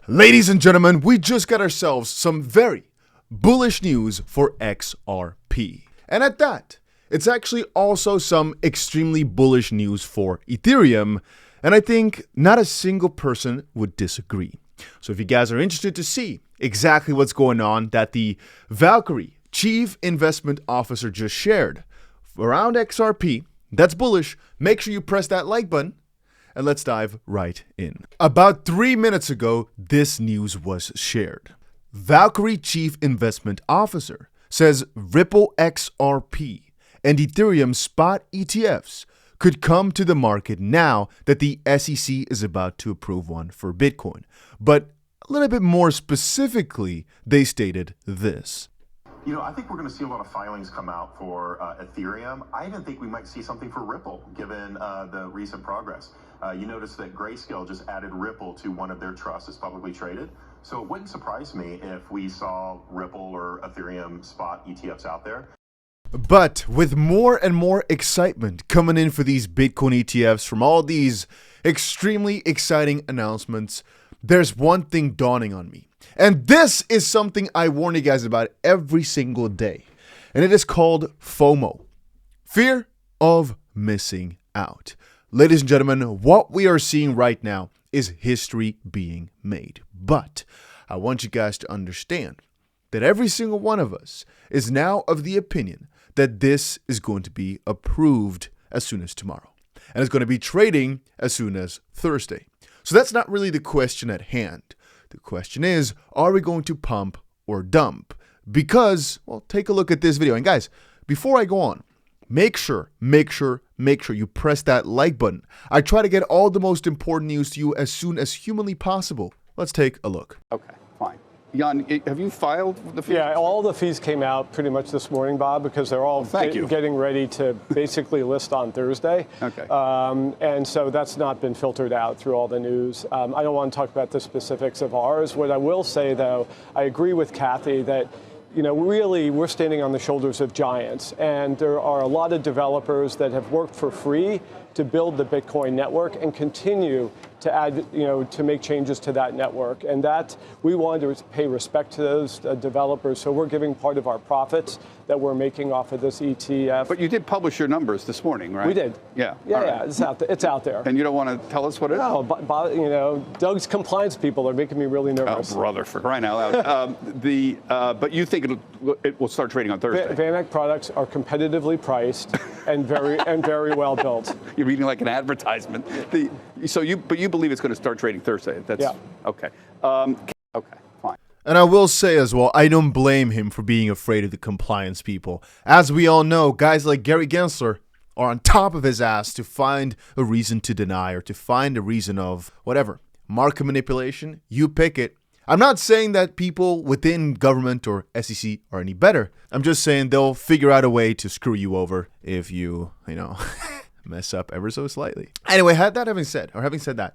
Ladies and gentlemen, we just got ourselves some very bullish news for XRP. And at that, it's actually also some extremely bullish news for Ethereum, and I think not a single person would disagree. So if you guys are interested to see exactly what's going on that the Valkyrie Chief Investment Officer just shared around XRP, that's bullish, make sure you press that like button. And let's dive right in. About 3 minutes ago, this news was shared. Valkyrie Chief Investment Officer says Ripple XRP and Ethereum spot ETFs could come to the market now that the SEC is about to approve one for Bitcoin. But a little bit more specifically, they stated this. You know, I think we're going to see a lot of filings come out for Ethereum. I even think we might see something for Ripple, given the recent progress. You notice that Grayscale just added Ripple to one of their trusts that's publicly traded. So it wouldn't surprise me if we saw Ripple or Ethereum spot ETFs out there. But with more and more excitement coming in for these Bitcoin ETFs from all these extremely exciting announcements, there's one thing dawning on me. And this is something I warn you guys about every single day. And it is called FOMO. Fear of missing out. Ladies and gentlemen, what we are seeing right now is history being made. But I want you guys to understand that every single one of us is now of the opinion that this is going to be approved as soon as tomorrow. And it's going to be trading as soon as Thursday. So that's not really the question at hand. The question is, are we going to pump or dump? Because, well, take a look at this video. And guys, before I go on, make sure you press that like button. I try to get all the most important news to you as soon as humanly possible. Let's take a look. Okay, fine. Jan, have you filed the fees? Yeah, all the fees came out pretty much this morning, Bob, because they're all getting ready to basically list on Thursday. Okay. And so that's not been filtered out through all the news. I don't want to talk about the specifics of ours. What I will say, though, I agree with Kathy that, you know, really we're standing on the shoulders of giants. And there are a lot of developers that have worked for free to build the Bitcoin network and continue to add, you know, to make changes to that network. And that we wanted to pay respect to those developers. So we're giving part of our profits that we're making off of this ETF. But you did publish your numbers this morning, right? We did. Yeah. Yeah, it's out there. It's out there. And you don't want to tell us what it is? No, but you know, Doug's compliance people are making me really nervous. Oh, brother, for crying out loud. But you think it will start trading on Thursday? VanEck products are competitively priced and very well built. You're reading like an advertisement. But you believe it's going to start trading Thursday? Yeah. Okay. Okay. Fine. And I will say as well, I don't blame him for being afraid of the compliance people. As we all know, guys like Gary Gensler are on top of his ass to find a reason to deny or to find a reason of whatever. Market manipulation, you pick it. I'm not saying that people within government or SEC are any better. I'm just saying they'll figure out a way to screw you over if you know, mess up ever so slightly. Anyway, having said that,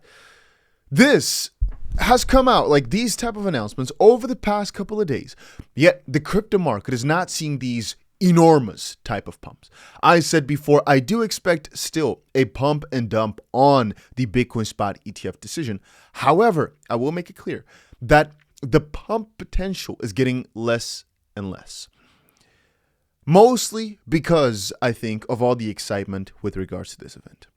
this has come out, like these type of announcements over the past couple of days, yet the crypto market is not seeing these enormous type of pumps. I said before, I do expect still a pump and dump on the Bitcoin spot ETF decision. However, I will make it clear that the pump potential is getting less and less. Mostly because I think of all the excitement with regards to this event.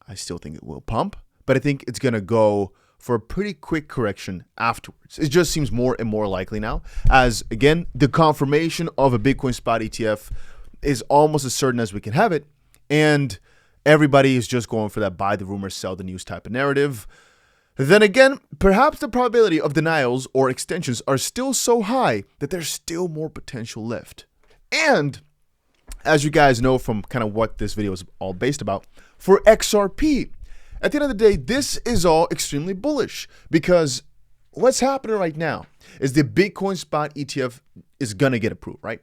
I still think it will pump, but I think it's going to go for a pretty quick correction afterwards. It just seems more and more likely now, as again, the confirmation of a Bitcoin spot ETF is almost as certain as we can have it, and everybody is just going for that buy the rumor, sell the news type of narrative. Then again, perhaps the probability of denials or extensions are still so high that there's still more potential left. And as you guys know from kind of what this video is all based about, for XRP, at the end of the day, this is all extremely bullish because what's happening right now is the Bitcoin spot ETF is going to get approved, right?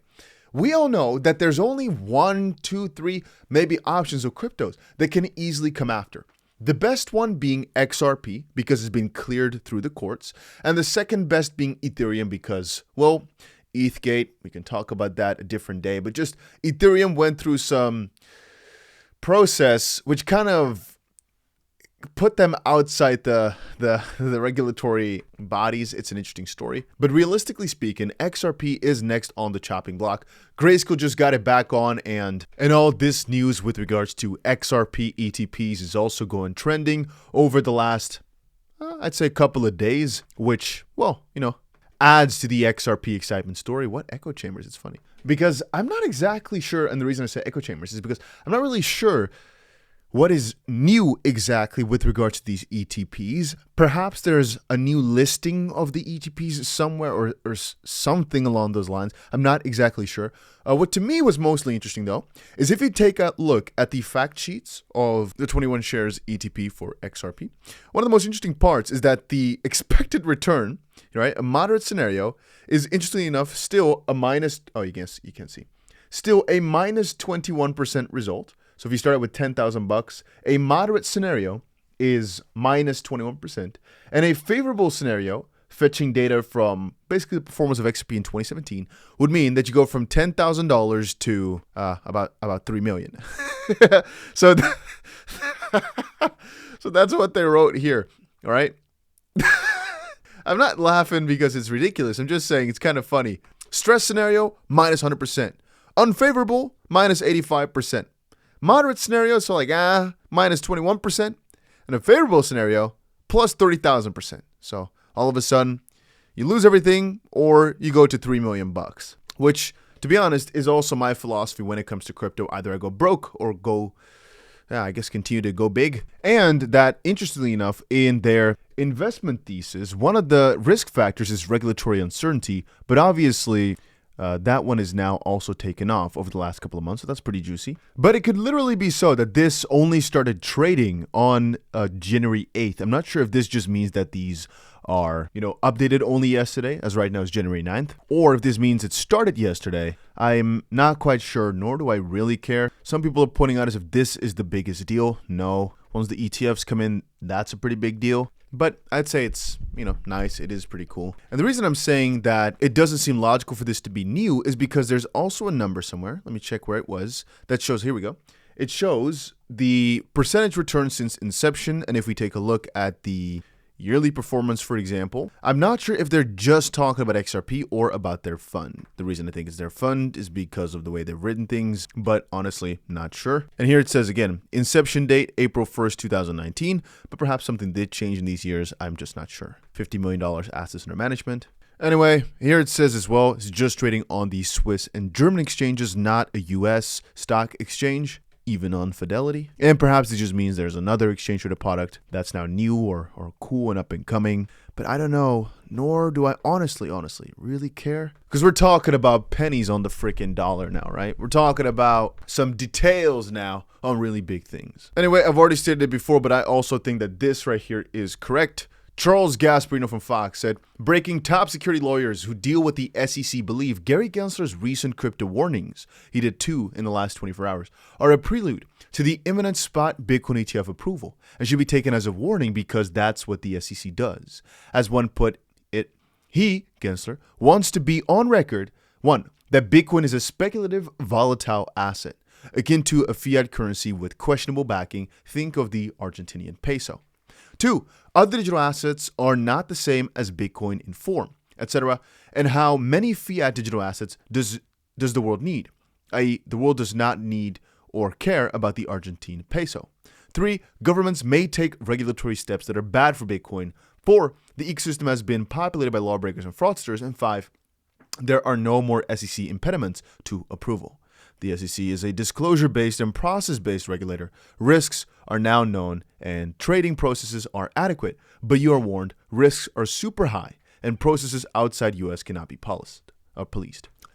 We all know that there's only 1, 2, 3, maybe options of cryptos that can easily come after. The best one being XRP because it's been cleared through the courts, and the second best being Ethereum because, well, ETHgate, we can talk about that a different day, but just Ethereum went through some process which kind of put them outside the regulatory bodies, it's an interesting story. But realistically speaking, XRP is next on the chopping block. Grayscale just got it back on, and all this news with regards to XRP ETPs is also going trending over the last, I'd say, couple of days, which, well, you know, adds to the XRP excitement story. What? Echo chambers? It's funny. Because I'm not exactly sure, and the reason I say echo chambers is because I'm not really sure what is new exactly with regards to these ETPs. Perhaps there's a new listing of the ETPs somewhere or something along those lines. I'm not exactly sure. What to me was mostly interesting, though, is if you take a look at the fact sheets of the 21 shares ETP for XRP, one of the most interesting parts is that the expected return, right, a moderate scenario, is interestingly enough still a minus, oh, you can't see, still a minus 21% result. So if you start out with $10,000, a moderate scenario is minus 21%, and a favorable scenario, fetching data from basically the performance of XRP in 2017, would mean that you go from $10,000 to about $3 million. So, so that's what they wrote here. All right. I'm not laughing because it's ridiculous. I'm just saying it's kind of funny. Stress scenario, minus 100%. Unfavorable, minus 85%. Moderate scenario, so like minus 21%, and a favorable scenario, plus 30,000%. So all of a sudden, you lose everything, or you go to $3 million, which, to be honest, is also my philosophy when it comes to crypto. Either I go broke or go, I guess, continue to go big. And that, interestingly enough, in their investment thesis, one of the risk factors is regulatory uncertainty, but obviously, that one is now also taken off over the last couple of months, so that's pretty juicy. But it could literally be so that this only started trading on January 8th. I'm not sure if this just means that these are, you know, updated only yesterday, as right now is January 9th, or if this means it started yesterday. I'm not quite sure, nor do I really care. Some people are pointing out as if this is the biggest deal. No. Once the ETFs come in, that's a pretty big deal. But I'd say it's, you know, nice. It is pretty cool. And the reason I'm saying that it doesn't seem logical for this to be new is because there's also a number somewhere. Let me check where it was. That shows, here we go. It shows the percentage return since inception. And if we take a look at the yearly performance, for example, I'm not sure if they're just talking about XRP or about their fund. The reason I think it's their fund is because of the way they've written things, but honestly, not sure. And here it says again, inception date, April 1st, 2019, but perhaps something did change in these years. I'm just not sure. $50 million assets under management. Anyway, here it says as well, it's just trading on the Swiss and German exchanges, not a US stock exchange, even on Fidelity. And perhaps it just means there's another exchange traded product that's now new or cool and up and coming. But I don't know, nor do I honestly really care. Because we're talking about pennies on the freaking dollar now, right? We're talking about some details now on really big things. Anyway, I've already stated it before, but I also think that this right here is correct. Charles Gasparino from Fox said, breaking top security lawyers who deal with the SEC believe Gary Gensler's recent crypto warnings, he did 2 in the last 24 hours, are a prelude to the imminent spot Bitcoin ETF approval and should be taken as a warning because that's what the SEC does. As one put it, he, Gensler, wants to be on record, 1, that Bitcoin is a speculative, volatile asset, akin to a fiat currency with questionable backing, think of the Argentinian peso. 2, other digital assets are not the same as Bitcoin in form, etc., and how many fiat digital assets does the world need, i.e., the world does not need or care about the Argentine peso. 3, governments may take regulatory steps that are bad for Bitcoin. 4, the ecosystem has been populated by lawbreakers and fraudsters. And 5, there are no more SEC impediments to approval. The SEC is a disclosure-based and process-based regulator. Risks are now known and trading processes are adequate, but you are warned, risks are super high and processes outside US cannot be policed.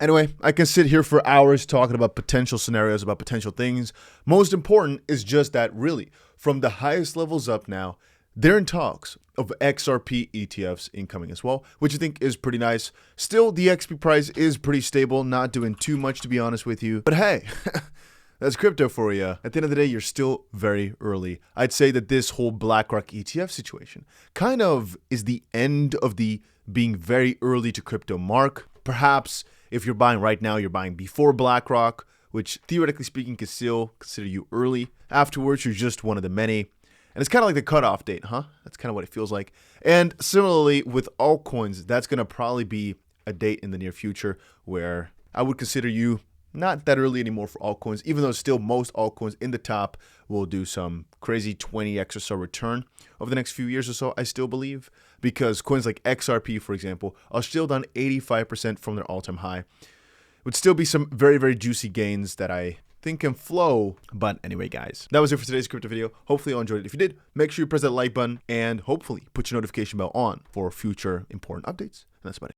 Anyway, I can sit here for hours talking about potential scenarios, about potential things. Most important is just that really, from the highest levels up now, they're in talks of XRP ETFs incoming as well, which I think is pretty nice. Still, the XP price is pretty stable, not doing too much to be honest with you. But hey, that's crypto for you. At the end of the day, you're still very early. I'd say that this whole BlackRock ETF situation kind of is the end of the being very early to crypto mark. Perhaps if you're buying right now, you're buying before BlackRock, which theoretically speaking can still consider you early. Afterwards, you're just one of the many. And it's kind of like the cutoff date, huh? That's kind of what it feels like. And similarly with altcoins, that's going to probably be a date in the near future where I would consider you not that early anymore for altcoins, even though still most altcoins in the top will do some crazy 20x or so return over the next few years or so, I still believe, because coins like XRP, for example, are still down 85% from their all-time high. Would still be some very, very juicy gains that I think can flow. But anyway, guys, that was it for today's crypto video. Hopefully you enjoyed it. If you did, make sure you press that like button and hopefully put your notification bell on for future important updates. And that's about it.